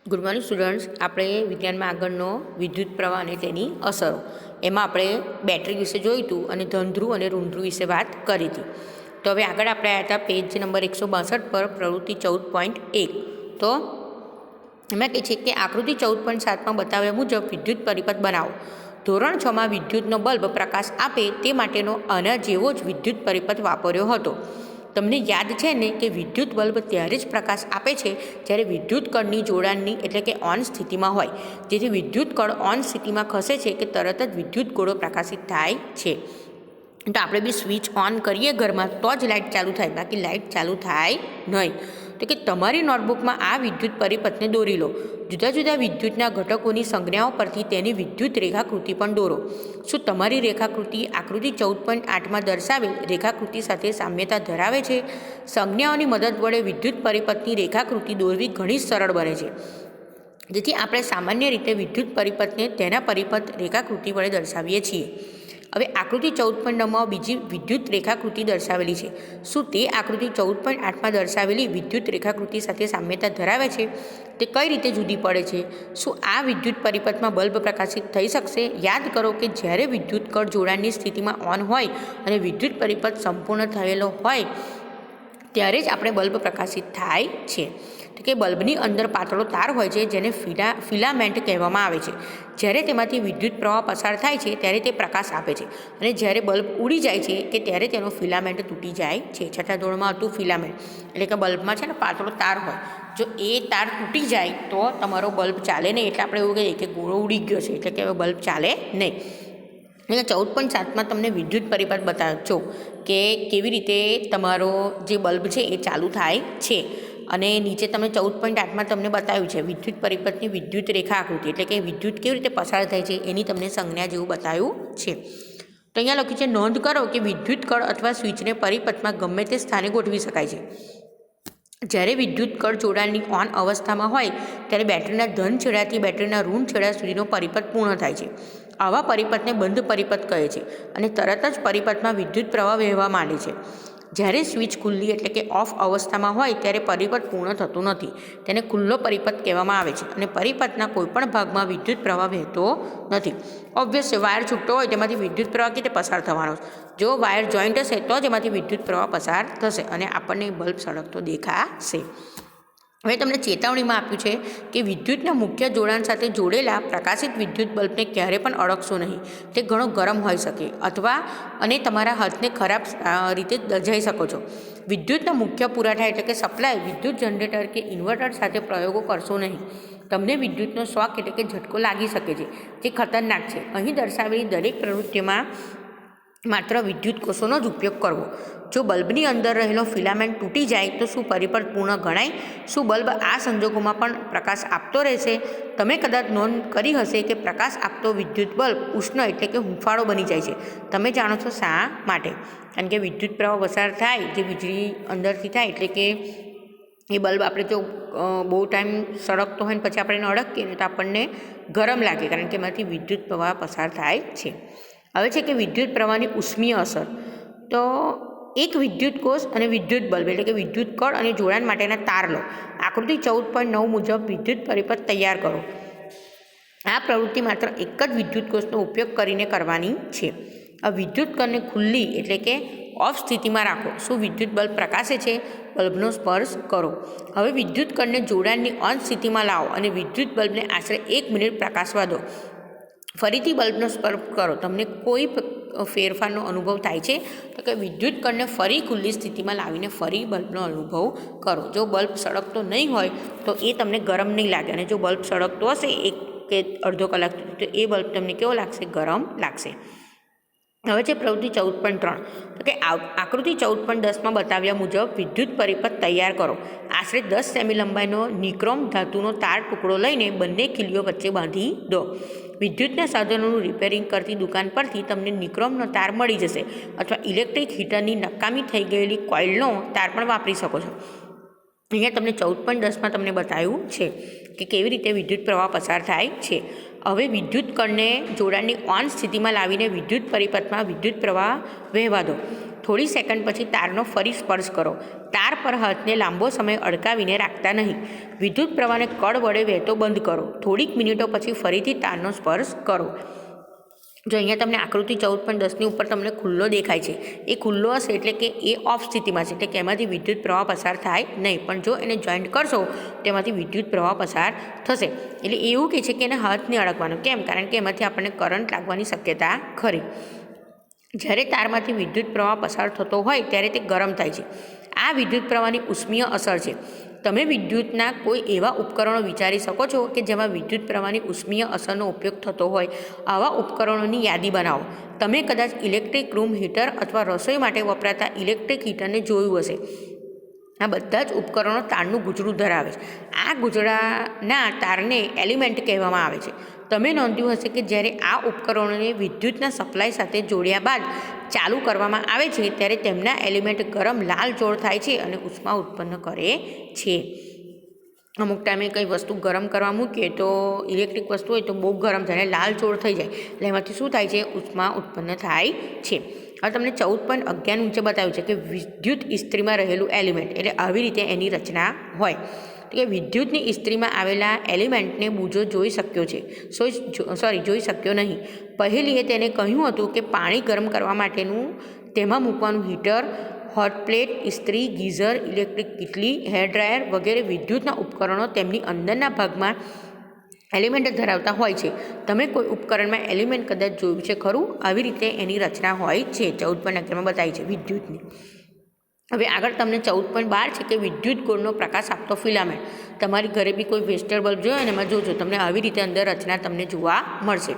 Good morning students. આપણે વિજ્ઞાનમાં આગળનો વિદ્યુત પ્રવાહ અને તેની અસરો એમાં આપણે બેટરી વિશે જોયું હતું અને ધનધ્રુવ અને ઋણધ્રુવ વિશે વાત કરી હતી. તો હવે આગળ આપણે આવ્યા હતા પેજ નંબર 162 પર પ્રવૃત્તિ 14.1. તો એમાં કહે છે કે આકૃતિ 14.7માં બતાવ્યા મુજબ વિદ્યુત પરિપથ બનાવો. ધોરણ 6માં વિદ્યુતનો બલ્બ પ્રકાશ આપે તે માટેનો આના જેવો જ વિદ્યુત પરિપથ વાપર્યો હતો. તમને યાદ છે ને કે વિદ્યુત બલ્બ ત્યારે જ પ્રકાશ આપે છે જ્યારે વિદ્યુત કળની જોડાણની એટલે કે ઓન સ્થિતિમાં હોય. જેથી વિદ્યુત કળ ઓન સ્થિતિમાં ખસે છે કે તરત જ વિદ્યુત ગોળો પ્રકાશિત થાય છે. તો આપણે બી સ્વિચ ઓન કરીએ ઘરમાં તો જ લાઇટ ચાલુ થાય, બાકી લાઇટ ચાલુ થાય નહીં. તો કે તમારી નોટબુકમાં આ વિદ્યુત પરિપથને દોરી લો. જુદા જુદા વિદ્યુતના ઘટકોની સંજ્ઞાઓ પરથી તેની વિદ્યુત રેખાકૃતિ પણ દોરો. શું તમારી રેખાકૃતિ આકૃતિ 14.8માં દર્શાવેલ રેખાકૃતિ સાથે સામ્યતા ધરાવે છે? સંજ્ઞાઓની મદદ વડે વિદ્યુત પરિપથની રેખાકૃતિ દોરવી ઘણી સરળ બને છે. જેથી આપણે સામાન્ય રીતે વિદ્યુત પરિપથને તેના પરિપથ રેખાકૃતિ વડે દર્શાવીએ છીએ. હવે આકૃતિ 14.9માં બીજી વિદ્યુત રેખાકૃતિ દર્શાવેલી છે. શું તે આકૃતિ 14.8માં દર્શાવેલી વિદ્યુત રેખાકૃતિ સાથે સામ્યતા ધરાવે છે? તે કઈ રીતે જુદી પડે છે? શું આ વિદ્યુત પરિપથમાં બલ્બ પ્રકાશિત થઈ શકશે? યાદ કરો કે જ્યારે વિદ્યુત કળ જોડાણની સ્થિતિમાં ઓન હોય અને વિદ્યુત પરિપથ સંપૂર્ણ થયેલો હોય ત્યારે જ આપણે બલ્બ પ્રકાશિત થાય છે. તો કે બલ્બની અંદર પાતળો તાર હોય છે જેને ફિલામેન્ટ કહેવામાં આવે છે. જ્યારે તેમાંથી વિદ્યુત પ્રવાહ પસાર થાય છે ત્યારે તે પ્રકાશ આપે છે અને જ્યારે બલ્બ ઉડી જાય છે કે ત્યારે તેનો ફિલામેન્ટ તૂટી જાય છે. છઠ્ઠા ધોરણમાં હતું ફિલામેન્ટ, એટલે કે બલ્બમાં છે ને પાતળો તાર હોય, જો એ તાર તૂટી જાય તો તમારો બલ્બ ચાલે નહીં. એટલે આપણે એવું કહીએ કે ગોળો ઉડી ગયો છે, એટલે કે હવે બલ્બ ચાલે નહીં. એટલે 14.7માં તમને વિદ્યુત પરિપથ બતાવ્યો કે કેવી રીતે તમારો જે બલ્બ છે એ ચાલુ થાય છે. અને નીચે તમે 14.8માં તમને બતાવ્યું છે વિદ્યુત પરિપથની વિદ્યુત રેખા આકૃતિ, એટલે કે વિદ્યુત કેવી રીતે પસાર થાય છે એની તમને સંજ્ઞા જેવું બતાવ્યું છે. તો અહીંયા લખ્યું છે, નોંધ કરો કે વિદ્યુત કળ અથવા સ્વિચને પરિપથમાં ગમે તે સ્થાને ગોઠવી શકાય છે. જ્યારે વિદ્યુત કળ જોડાણની ઓન અવસ્થામાં હોય ત્યારે બેટરીના ધન છેડાથી બેટરીના ઋણ છેડા સુધીનો પરિપથ પૂર્ણ થાય છે. આવા પરિપથને બંધ પરિપથ કહે છે અને તરત જ પરિપથમાં વિદ્યુત પ્રવાહ વહેવા માંડે છે. જ્યારે સ્વિચ ખુલ્લી એટલે કે ઓફ અવસ્થામાં હોય ત્યારે પરિપથ પૂર્ણ થતું નથી. તેને ખુલ્લો પરિપથ કહેવામાં આવે છે અને પરિપથના કોઈપણ ભાગમાં વિદ્યુત પ્રવાહ વહેતો નથી. ઓબ્વિયસ છે, વાયર છૂટો હોય તેમાંથી વિદ્યુત પ્રવાહ કેવી રીતે પસાર થવાનો છે? જો વાયર જોઈન્ટ હશે તો જ એમાંથી વિદ્યુત પ્રવાહ પસાર થશે અને આપણને બલ્બ સળગતો દેખાશે. હવે તમને ચેતવણીમાં આપ્યું છે કે વિદ્યુતના મુખ્ય જોડાણ સાથે જોડેલા પ્રકાશિત વિદ્યુત બલ્બને ક્યારે પણ અડકશો નહીં. તે ઘણો ગરમ હોઈ શકે અથવા અને તમારા હાથને ખરાબ રીતે દજાઈ શકો છો. વિદ્યુતના મુખ્ય પુરવઠા એટલે કે સપ્લાય વિદ્યુત જનરેટર કે ઇન્વર્ટર સાથે પ્રયોગો કરશો નહીં. તમને વિદ્યુતનો શોક એટલે કે ઝટકો લાગી શકે છે, જે ખતરનાક છે. અહીં દર્શાવેલી દરેક પ્રવૃત્તિમાં માત્ર વિદ્યુત કોષોનો જ ઉપયોગ કરવો. જો બલ્બની અંદર રહેલો ફિલામેન્ટ તૂટી જાય તો શું પરિપથ પૂર્ણ ગણાય? શું બલ્બ આ સંજોગોમાં પણ પ્રકાશ આપતો રહેશે? તમે કદાચ નોંધ કરી હશે કે પ્રકાશ આપતો વિદ્યુત બલ્બ ઉષ્ણ એટલે કે હૂંફાળો બની જાય છે. તમે જાણો છો શા માટે? કારણ કે વિદ્યુત પ્રવાહ પસાર થાય, જે વીજળી અંદરથી થાય, એટલે કે એ બલ્બ આપણે જો બહુ ટાઈમ સળગતો હોય ને પછી આપણે એને અડકીએ ને તો આપણને ગરમ લાગે, કારણ કે એમાંથી વિદ્યુત પ્રવાહ પસાર થાય છે. હવે છે કે વિદ્યુત પ્રવાહની ઉષ્મીય અસર. તો એક વિદ્યુત કોષ અને વિદ્યુત બલ્બ એટલે કે વિદ્યુત કળ અને જોડાણ માટેના તાર લો. આકૃતિ 14.9 મુજબ વિદ્યુત પરિપથ તૈયાર કરો. આ પ્રવૃત્તિ માત્ર એક જ વિદ્યુત કોષનો ઉપયોગ કરીને કરવાની છે. આ વિદ્યુત કળને ખુલ્લી એટલે કે ઓફ સ્થિતિમાં રાખો. શું વિદ્યુત બલ્બ પ્રકાશે છે? બલ્બનો સ્પર્શ કરો. હવે વિદ્યુત કળને જોડાણની ઓન સ્થિતિમાં લાવો અને વિદ્યુત બલ્બને આશરે 1 મિનિટ પ્રકાશવા દો. ફરીથી બલ્બનો સ્પર્શ કરો. તમને કોઈ ફેરફારનો અનુભવ થાય છે? તો કે વિદ્યુત કળને ફરી ખુલ્લી સ્થિતિમાં લાવીને ફરી બલ્બનો અનુભવ કરો. જો બલ્બ સળગતો નહીં હોય તો એ તમને ગરમ નહીં લાગે, અને જો બલ્બ સળગતો હશે 1 કે અડધો કલાક તો એ બલ્બ તમને કેવો લાગશે? ગરમ લાગશે. હવે છે પ્રવૃત્તિ 14.3. તો કે આકૃતિ 14.10માં બતાવ્યા મુજબ વિદ્યુત પરિપથ તૈયાર કરો. આશરે 10 સેમી લંબાઈનો નિક્રોમ ધાતુનો તાર ટુકડો લઈને બંને ખીલીઓ વચ્ચે બાંધી દો. વિદ્યુતના સાધનોનું રિપેરિંગ કરતી દુકાન પરથી તમને નિક્રોમનો તાર મળી જશે, અથવા ઇલેક્ટ્રિક હીટરની નકામી થઈ ગયેલી કોઇલનો તાર પણ વાપરી શકો છો. અહીંયા તમને 14.10માં તમને બતાવ્યું છે કે કેવી રીતે વિદ્યુત પ્રવાહ પસાર થાય છે. હવે વિદ્યુત કળને જોડાણની ઓન સ્થિતિમાં લાવીને વિદ્યુત પરિપથમાં વિદ્યુત પ્રવાહ વહેવા દો. થોડી સેકન્ડ પછી તારનો ફરી સ્પર્શ કરો. તાર પર હાથને લાંબો સમય અડકાવીને રાખતા નહીં. વિદ્યુત પ્રવાહને કળ વડે વહેતો બંધ કરો. થોડીક મિનિટો પછી ફરીથી તારનો સ્પર્શ કરો. જો અહીંયા તમને આકૃતિ 14.10ની ઉપર તમને ખુલ્લો દેખાય છે. એ ખુલ્લો હશે એટલે કે એ ઓફ સ્થિતિમાં છે, એટલે કે એમાંથી વિદ્યુત પ્રવાહ પસાર થાય નહીં. પણ જો એને જોઈન્ટ કરશો તેમાંથી વિદ્યુત પ્રવાહ પસાર થશે. એટલે એવું કહે છે કે એને હાથ નહીં અડકવાનો. કેમ? કારણ કે એમાંથી આપણને કરંટ લાગવાની શક્યતા ખરી. જ્યારે તારમાંથી વિદ્યુત પ્રવાહ પસાર થતો હોય ત્યારે તે ગરમ થાય છે. આ વિદ્યુત પ્રવાહની ઉષ્મીય અસર છે. તમે વિદ્યુતના કોઈ એવા ઉપકરણો વિચારી શકો છો કે જેમાં વિદ્યુત પ્રવાહની ઉષ્મીય અસરનો ઉપયોગ થતો હોય. આવા ઉપકરણોની યાદી બનાવો. તમે કદાચ ઇલેક્ટ્રિક રૂમ હીટર અથવા રસોઈ માટે વપરાતા ઇલેક્ટ્રિક હીટરને જોયું હશે. આ બધા જ ઉપકરણો તારનું ગૂંચળું ધરાવે છે. આ ગૂંચળાના તારને એલિમેન્ટ કહેવામાં આવે છે. તમે નોંધ્યું હશે કે જ્યારે આ ઉપકરણોને વિદ્યુતના સપ્લાય સાથે જોડ્યા બાદ ચાલુ કરવામાં આવે છે ત્યારે તેમના એલિમેન્ટ ગરમ લાલ જોડ થાય છે અને ઉષ્મા ઉત્પન્ન કરે છે. અમુક ટાઈમે કંઈ વસ્તુ ગરમ કરવા મૂકીએ તો ઇલેક્ટ્રિક વસ્તુ હોય તો બહુ ગરમ થાય, લાલ જોડ થઈ જાય, એટલે એમાંથી શું થાય છે? ઉષ્મા ઉત્પન્ન થાય છે. હવે તમને 14.11 નીચે બતાવ્યું છે કે વિદ્યુત ઇસ્ત્રીમાં રહેલું એલિમેન્ટ, એટલે આવી રીતે એની રચના હોય. તો કે વિદ્યુતની ઇસ્ત્રીમાં આવેલા એલિમેન્ટને બૂજો જોઈ શક્યો છે, જોઈ શક્યો નહીં. પહેલીએ તેને કહ્યું હતું કે પાણી ગરમ કરવા માટેનું તેમાં મૂકવાનું હીટર, હોટ પ્લેટ, ઇસ્ત્રી, ગીઝર, ઇલેક્ટ્રિક કેટલી, હેર ડ્રાયર વગેરે વિદ્યુતના ઉપકરણો તેમની અંદરના ભાગમાં એલિમેન્ટ ધરાવતા હોય છે. તમે કોઈ ઉપકરણમાં એલિમેન્ટ કદાચ જોયું છે ખરું? આવી રીતે એની રચના હોય છે. 14.11માં બતાવી છે વિદ્યુતની. હવે આગળ તમને 14.12 છે કે વિદ્યુત ગોળનો પ્રકાશ આપતો ફિલામેન્ટ. તમારી ઘરે બી કોઈ વેસ્ટર બલ્બ જોયો ને એમાં જોજો તમને આવી રીતે અંદર રચના તમને જોવા મળશે.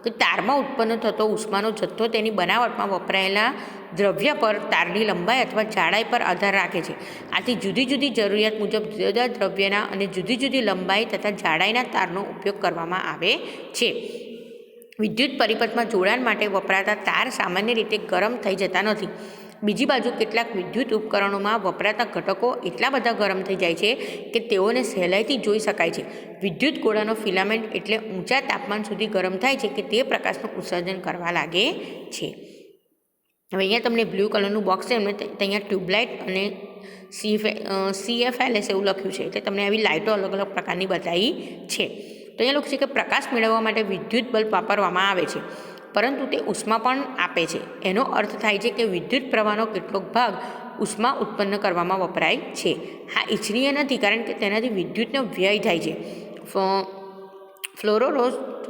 તો તારમાં ઉત્પન્ન થતો ઉષ્માનો જથ્થો તેની બનાવટમાં વપરાયેલા દ્રવ્ય પર તારની લંબાઈ અથવા જાડાઈ પર આધાર રાખે છે. આથી જુદી જુદી જરૂરિયાત મુજબ જુદા જુદા દ્રવ્યના અને જુદી જુદી લંબાઈ તથા જાડાઈના તારનો ઉપયોગ કરવામાં આવે છે. વિદ્યુત પરિપથમાં જોડાણ માટે વપરાતા તાર સામાન્ય રીતે ગરમ થઈ જતા નથી. બીજી બાજુ કેટલાક વિદ્યુત ઉપકરણોમાં વપરાતા ઘટકો એટલા બધા ગરમ થઈ જાય છે કે તેઓને સહેલાઈથી જોઈ શકાય છે. વિદ્યુત ગોળાનો ફિલામેન્ટ એટલે ઊંચા તાપમાન સુધી ગરમ થાય છે કે તે પ્રકાશનું ઉત્સર્જન કરવા લાગે છે. હવે અહીંયા તમને બ્લુ કલરનું બોક્સ છે, એમને અહીંયા ટ્યુબલાઇટ અને CFLS એવું લખ્યું છે, એટલે તમને આવી લાઇટો અલગ અલગ પ્રકારની બતાવી છે. તો અહીંયા લખ્યું છે કે પ્રકાશ મેળવવા માટે વિદ્યુત બલ્બ વાપરવામાં આવે છે, પરંતુ તે ઉષ્મા પણ આપે છે. એનો અર્થ થાય છે કે વિદ્યુત પ્રવાહનો કેટલોક ભાગ ઉષ્મા ઉત્પન્ન કરવામાં વપરાય છે. હા ઇચ્છનીય નથી, કારણ કે તેનાથી વિદ્યુતનો વ્યય થાય છે. ફ્લોરોરોસ્ટ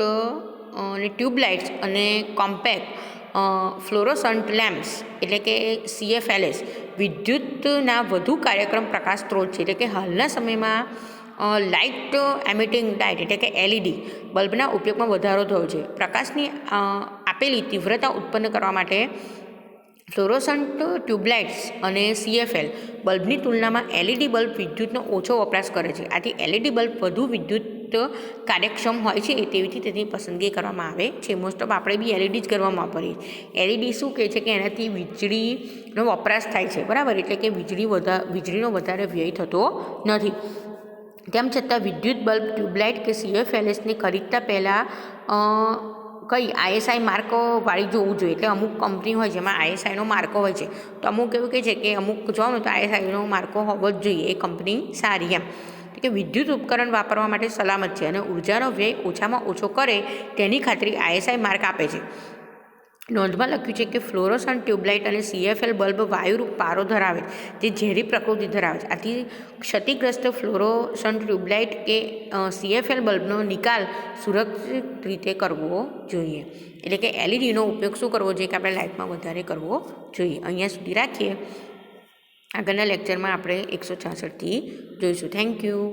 અને ટ્યુબલાઇટ્સ અને કોમ્પેક્ટ ફ્લોરોસન્ટ લેમ્પ્સ એટલે કે CFLS વિદ્યુતના વધુ કાર્યક્ષમ પ્રકાશ સ્ત્રોત છે. એટલે કે હાલના સમયમાં લાઇટ એમિટિંગ લાઇટ એટલે કે LED બલ્બના ઉપયોગમાં વધારો થયો છે. પ્રકાશની આપેલી તીવ્રતા ઉત્પન્ન કરવા માટે ફ્લોરોસન્ટ ટ્યુબલાઇટ્સ અને CFL બલ્બની તુલનામાં LED બલ્બ વિદ્યુતનો ઓછો વપરાશ કરે છે. આથી LED બલ્બ વધુ વિદ્યુત કાર્યક્ષમ હોય છે, તેવીથી તેની પસંદગી કરવામાં આવે છે. મોસ્ટ ઓફ આપણે બી LED જ કરવામાં વાપરીએ. LED શું કહે છે કે એનાથી વીજળીનો વપરાશ થાય છે, બરાબર, એટલે કે વીજળીનો વધારે વ્યય થતો નથી. તેમ છતાં વિદ્યુત બલ્બ, ટ્યુબલાઇટ કે CFLSને ખરીદતા પહેલાં કઈ ISI માર્કો વાળી જોવું જોઈએ. એટલે અમુક કંપની હોય જેમાં ISIનો માર્કો હોય છે, તો અમુક એવું કહે છે કે અમુક જોવાનું તો ISIનો માર્કો હોવો જ જોઈએ, એ કંપની સારી એમ. કે વિદ્યુત ઉપકરણ વાપરવા માટે સલામત છે અને ઉર્જાનો વ્યય ઓછામાં ઓછો કરે તેની ખાતરી ISI માર્ક આપે છે. નોંધમાં લખ્યું છે કે ફ્લોરોસન્ટ ટ્યુબલાઇટ અને CFL બલ્બ વાયુરૂપ પારો ધરાવે છે, જે ઝેરી પ્રકૃતિ ધરાવે છે. આથી ક્ષતિગ્રસ્ત ફ્લોરોસન્ટ ટ્યુબલાઇટ કે CFL બલ્બનો નિકાલ સુરક્ષિત રીતે કરવો જોઈએ. એટલે કે LEDનો ઉપયોગ શું કરવો જોઈએ કે આપણે લાઇટમાં વધારે કરવો જોઈએ. અહીંયા સુધી રાખીએ. આગળના લેક્ચરમાં આપણે 166થી જોઈશું. Thank you.